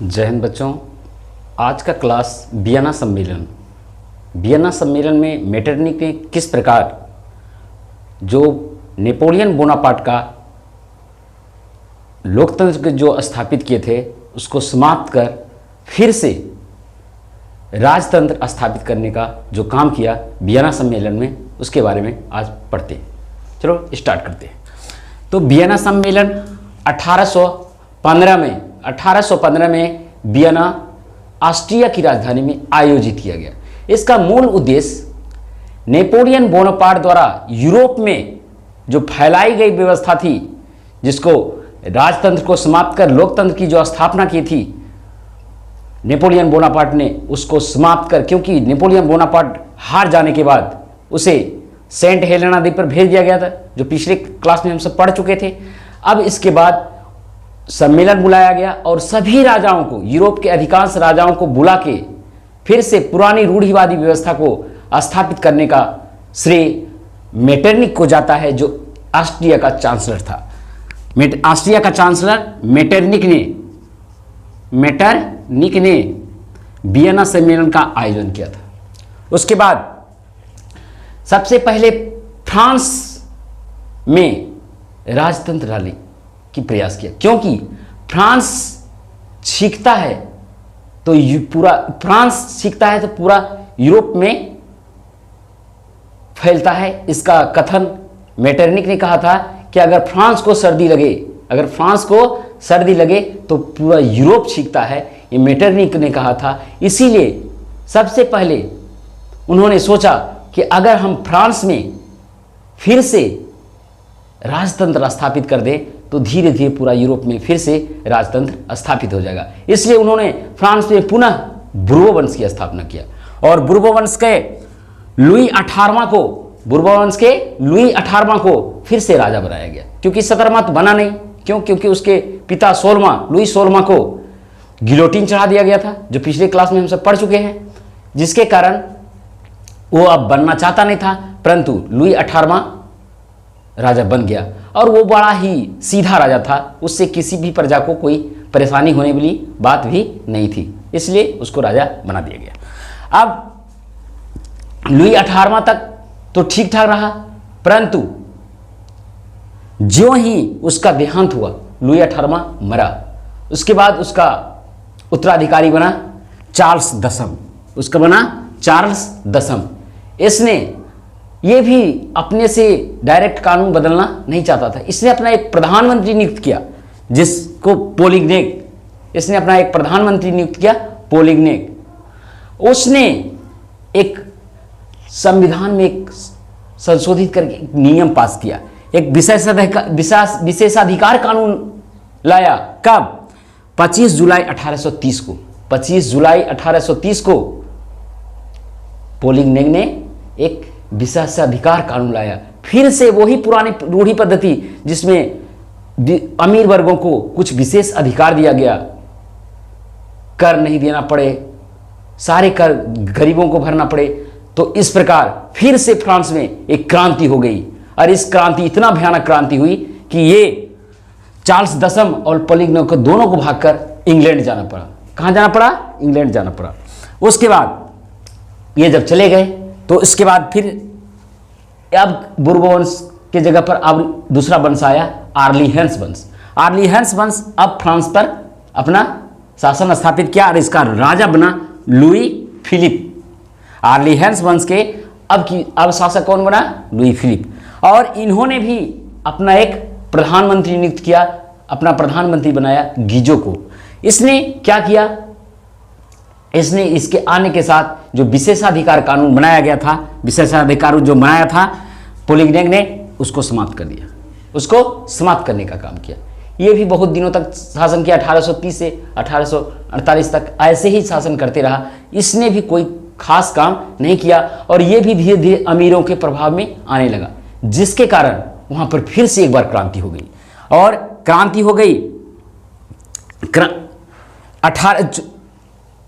जय हिंद बच्चों। आज का क्लास वियना सम्मेलन। वियना सम्मेलन में मेटरनिख ने किस प्रकार जो नेपोलियन बोनापार्ट का लोकतंत्र जो स्थापित किए थे उसको समाप्त कर फिर से राजतंत्र स्थापित करने का जो काम किया वियना सम्मेलन में, उसके बारे में आज पढ़ते हैं। चलो स्टार्ट करते हैं। तो वियना सम्मेलन 1815 में वियना ऑस्ट्रिया की राजधानी में आयोजित किया गया। इसका मूल उद्देश्य नेपोलियन बोनापार्ट द्वारा यूरोप में जो फैलाई गई व्यवस्था थी, जिसको राजतंत्र को समाप्त कर लोकतंत्र की जो स्थापना की थी नेपोलियन बोनापार्ट ने, उसको समाप्त कर, क्योंकि नेपोलियन बोनापार्ट हार जाने के बाद उसे सेंट हेलेना द्वीप पर भेज दिया गया था, जो पिछले क्लास में हम सब पढ़ चुके थे। अब इसके बाद सम्मेलन बुलाया गया और सभी राजाओं को, यूरोप के अधिकांश राजाओं को बुला के फिर से पुरानी रूढ़िवादी व्यवस्था को स्थापित करने का श्रेय मेटरनिख को जाता है, जो ऑस्ट्रिया का चांसलर था। ऑस्ट्रिया का चांसलर मेटरनिख ने वियना सम्मेलन का आयोजन किया था। उसके बाद सबसे पहले फ्रांस में राजतंत्र लाने की प्रयास किया, क्योंकि फ्रांस सीखता है तो पूरा यूरोप में फैलता है। इसका कथन मेटरनिख ने कहा था कि अगर फ्रांस को सर्दी लगे तो पूरा यूरोप सीखता है, ये मेटरनिख ने कहा था। इसीलिए सबसे पहले उन्होंने सोचा कि अगर हम फ्रांस में फिर से राजतंत्र स्थापित कर दें तो धीरे धीरे पूरा यूरोप में फिर से राजतंत्र स्थापित हो जाएगा। इसलिए उन्होंने फ्रांस में पुनः बुर्बो वंश की स्थापना किया और बुर्बो वंश के लुई 18वां को फिर से राजा बनाया गया, क्योंकि 17वां तो बना नहीं। क्योंकि उसके पिता लुई 16वां को गिलोटिन चढ़ा दिया गया था, जो पिछले क्लास में हम सब पढ़ चुके हैं, जिसके कारण वो अब बनना चाहता नहीं था, परंतु लुई 18वां राजा बन गया और वो बड़ा ही सीधा राजा था। उससे किसी भी प्रजा को कोई परेशानी होने वाली बात भी नहीं थी, इसलिए उसको राजा बना दिया गया। अब लुई 18वां तक तो ठीक ठाक रहा, परंतु ज्यों ही उसका देहांत हुआ, लुई 18वां मरा, उसके बाद उसका उत्तराधिकारी बना चार्ल्स दसम। इसने ये भी अपने से डायरेक्ट कानून बदलना नहीं चाहता था। इसने अपना एक प्रधानमंत्री नियुक्त किया, जिसको पोलिग्नेक। उसने एक संविधान में एक संशोधित करके एक नियम पास किया, एक विशेषाधिकार कानून लाया। कब? 25 जुलाई 1830 को पोलिग्नेक ने एक विशेषाधिकार कानून लाया। फिर से वही पुरानी रूढ़ी पद्धति, जिसमें अमीर वर्गों को कुछ विशेष अधिकार दिया गया, कर नहीं देना पड़े, सारे कर गरीबों को भरना पड़े। तो इस प्रकार फिर से फ्रांस में एक क्रांति हो गई और इस क्रांति, इतना भयानक क्रांति हुई कि ये चार्ल्स दसम और पोलिग्नेक को दोनों को भागकर इंग्लैंड जाना पड़ा। कहाँ जाना पड़ा? इंग्लैंड जाना पड़ा। उसके बाद ये जब चले गए तो इसके बाद फिर अब बुर्बो वंश के जगह पर अब दूसरा वंश आया, आर्लिहेंस वंश। अब फ्रांस पर अपना शासन स्थापित किया और इसका राजा बना लुई फिलिप। आर्लिहेंस वंश के अब शासक कौन बना? Louis Philippe. और इन्होंने भी अपना एक प्रधानमंत्री नियुक्त किया, अपना प्रधानमंत्री बनाया गीजो को। इसने क्या किया? इसने इसके आने के साथ जो विशेषाधिकार कानून बनाया गया था, विशेषाधिकार जो बनाया था पोलिग्नेक ने, उसको समाप्त कर दिया, उसको समाप्त करने का काम किया। ये भी बहुत दिनों तक शासन किया, 1830 से 1848 तक ऐसे ही शासन करते रहा। इसने भी कोई खास काम नहीं किया और ये भी धीरे धीरे अमीरों के प्रभाव में आने लगा, जिसके कारण वहाँ पर फिर से एक बार क्रांति हो गई। और क्रांति हो गई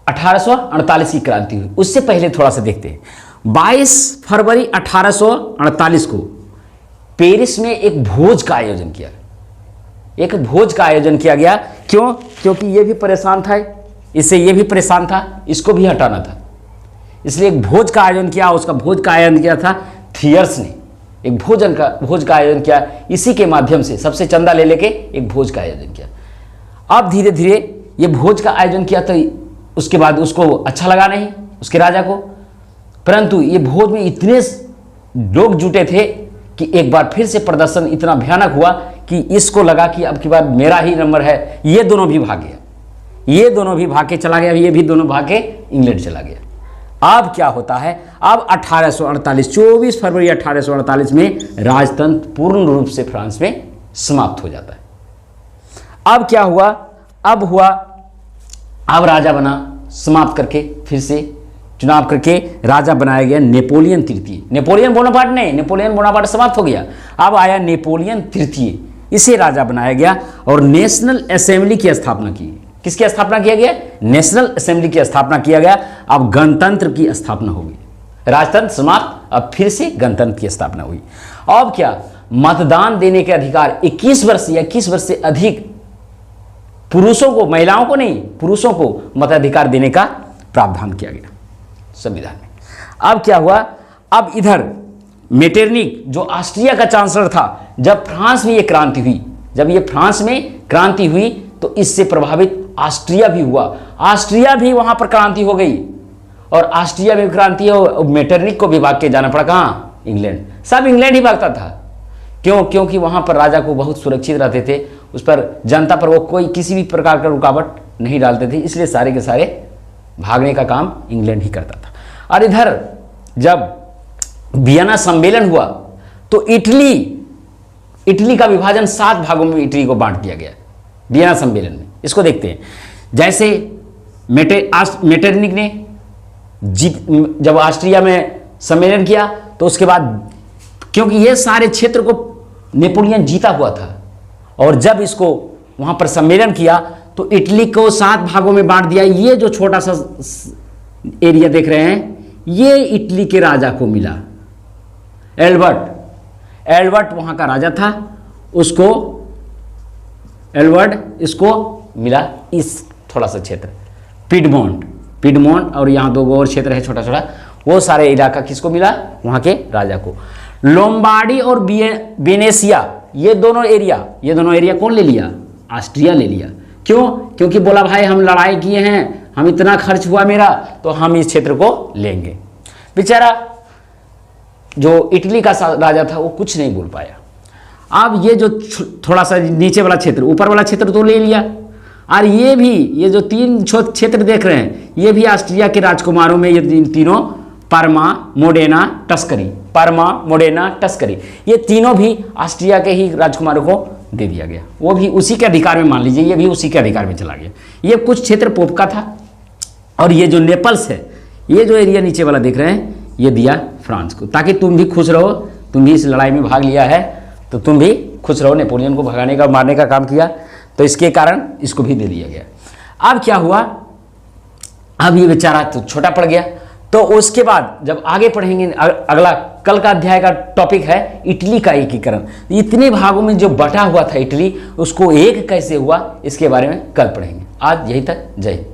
1848 की क्रांति हुई। उससे पहले थोड़ा सा देखते हैं। 22 फरवरी 1848 को पेरिस में एक भोज का आयोजन किया गया। क्यों? क्योंकि ये भी परेशान था इससे ये भी परेशान था, इसको भी हटाना था। इसलिए एक भोज का आयोजन किया, उसका भोज का आयोजन किया था थियर्स ने, एक भोज का आयोजन किया। इसी के माध्यम से सबसे चंदा ले लेके एक भोज का आयोजन किया। अब धीरे धीरे ये भोज का आयोजन किया तो उसके बाद उसको अच्छा लगा नहीं उसके राजा को, परंतु ये भोज में इतने लोग जुटे थे कि एक बार फिर से प्रदर्शन इतना भयानक हुआ कि इसको लगा कि अब की बार मेरा ही नंबर है। ये दोनों भी भाग गया, ये दोनों भी भाग के चला गया, ये भी दोनों भाग के इंग्लैंड चला गया। अब क्या होता है, अब 1848 24 फरवरी 1848 में राजतंत्र पूर्ण रूप से फ्रांस में समाप्त हो जाता है। अब क्या हुआ, अब राजा बना, समाप्त करके फिर से चुनाव करके राजा बनाया गया नेपोलियन तृतीय। नेपोलियन बोनापार्ट नहीं, नेपोलियन बोनापार्ट समाप्त हो गया, अब आया नेपोलियन तृतीय, इसे राजा बनाया गया और नेशनल असेंबली की स्थापना की। किसकी स्थापना किया गया? नेशनल असेंबली की स्थापना किया गया। अब गणतंत्र की स्थापना होगी, राजतंत्र समाप्त, अब फिर से गणतंत्र की स्थापना हुई। अब क्या, मतदान देने के अधिकार 21 वर्ष या 21 वर्ष से अधिक पुरुषों को, महिलाओं को नहीं, पुरुषों को मताधिकार देने का प्रावधान किया गया संविधान में। अब क्या हुआ, अब इधर मेटरनिक जो ऑस्ट्रिया का चांसलर था, जब फ्रांस में ये क्रांति हुई, जब ये फ्रांस में क्रांति हुई तो इससे प्रभावित ऑस्ट्रिया भी हुआ, ऑस्ट्रिया भी वहां पर क्रांति हो गई और ऑस्ट्रिया में क्रांति हो, मेटरनिक को भी भाग के जाना पड़ा। कहाँ? इंग्लैंड। सब इंग्लैंड ही भागता था, क्यों? क्योंकि वहां पर राजा को बहुत सुरक्षित रहते थे, उस पर जनता पर वो कोई किसी भी प्रकार का रुकावट नहीं डालते थे, इसलिए सारे के सारे भागने का काम इंग्लैंड ही करता था। और इधर जब वियना सम्मेलन हुआ तो इटली का विभाजन 7 भागों में इटली को बांट दिया गया वियना सम्मेलन में। इसको देखते हैं, जैसे मेटरनिक ने जब ऑस्ट्रिया में सम्मेलन किया तो उसके बाद, क्योंकि ये सारे क्षेत्र को नेपोलियन जीता हुआ था, और जब इसको वहां पर सम्मेलन किया तो इटली को 7 भागों में बांट दिया। ये जो छोटा सा एरिया देख रहे हैं, ये इटली के राजा को मिला। एल्बर्ट वहां का राजा था, इसको मिला इस थोड़ा सा क्षेत्र, पिडमोंट और यहाँ 2 और क्षेत्र है छोटा छोटा, वो सारे इलाका किसको मिला? वहां के राजा को। लोम्बार्डी और वेनेसिया, ये दोनों एरिया कौन ले लिया? ऑस्ट्रिया ले लिया। क्यों? क्योंकि बोला भाई हम लड़ाई किए हैं, हम इतना खर्च हुआ मेरा, तो हम इस क्षेत्र को लेंगे। बेचारा जो इटली का राजा था वो कुछ नहीं बोल पाया। अब ये जो थोड़ा सा नीचे वाला क्षेत्र, ऊपर वाला क्षेत्र तो ले लिया, और ये जो 3 क्षेत्र देख रहे हैं, ये भी ऑस्ट्रिया के राजकुमारों में, ये तीनों पार्मा, मोडेना, टस्करी, ये तीनों भी ऑस्ट्रिया के ही राजकुमारों को दे दिया गया। वो भी उसी के अधिकार में, मान लीजिए ये भी उसी के अधिकार में चला गया। ये कुछ क्षेत्र पोप का था, और ये जो नेपल्स है, ये जो एरिया नीचे वाला देख रहे हैं, ये दिया फ्रांस को, ताकि तुम भी खुश रहो, तुम भी इस लड़ाई में भाग लिया है तो तुम भी खुश रहो। नेपोलियन को भगाने का, मारने का काम किया, तो इसके कारण इसको भी दे दिया गया। अब क्या हुआ, अब ये बेचारा तो छोटा पड़ गया। तो उसके बाद जब आगे पढ़ेंगे, अगला कल का अध्याय का टॉपिक है इटली का एकीकरण। इतने भागों में जो बटा हुआ था इटली, उसको एक कैसे हुआ, इसके बारे में कल पढ़ेंगे। आज यही तक, जय हिंद।